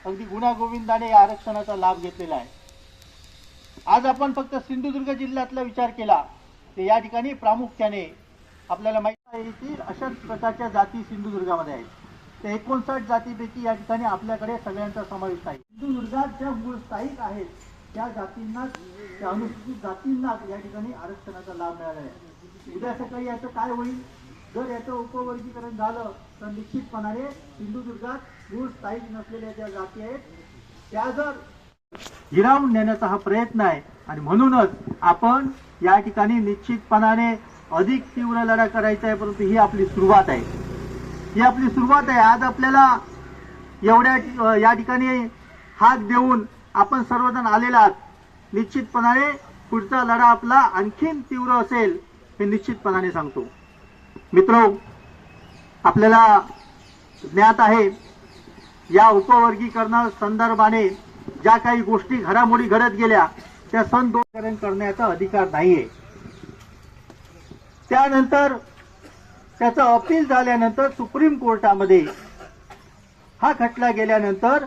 अगदी गुण्यागोविंदाने या आरक्षणाचा लाभ घेतलेला आहे। आज आपण फक्त सिंधुदुर्ग जिल्ह्यातला विचार केला तर या ठिकाणी प्रामुख्याने आपल्याला माहिती आहे की अशाच प्रकारच्या जाती सिंधुदुर्गामध्ये आहेत। ते 59 जातीपैकी या ठिकाणी आपल्याकडे सगळ्यांचा समावेश आहे। सिंधुदुर्गात ज्या मूळ स्थायिक आहेत त्या जातींना, त्या अनुसूचित जातींना या ठिकाणी आरक्षणाचा लाभ मिळाला आहे। उद्या सकाळी याचं काय होईल? जर याचं उपवर्गीकरण झालं तर निश्चितपणाने सिंधुदुर्गात मूळ स्थायिक नसलेल्या ज्या जाती आहेत त्या जर हिरावून नेण्याचा हा प्रयत्न आहे आणि म्हणूनच आपण या ठिकाणी निश्चितपणाने अधिक तीव्र लढा करायचा आहे। परंतु ही आपली सुरुवात आहे, ही आपली सुरुवात आहे। आज आपल्याला एवढ्या या ठिकाणी हात देऊन आपण सर्वजण आलेला आहात। निश्चितपणाने पुढचा लढा आपला आणखीन तीव्र असेल हे निश्चितपणाने सांगतो। मित्रो, आपल्याला ज्ञात आहे या उपवर्गीकरणा संदर्भाने ज्या काही गोष्टी घडामोडी घडत गेल्या त्या सन 2000 करण्याचा अधिकार नाहीये। त्यानंतर त्याचं अपील झाल्यानंतर सुप्रीम कोर्टामध्ये हा खटला गेल्यानंतर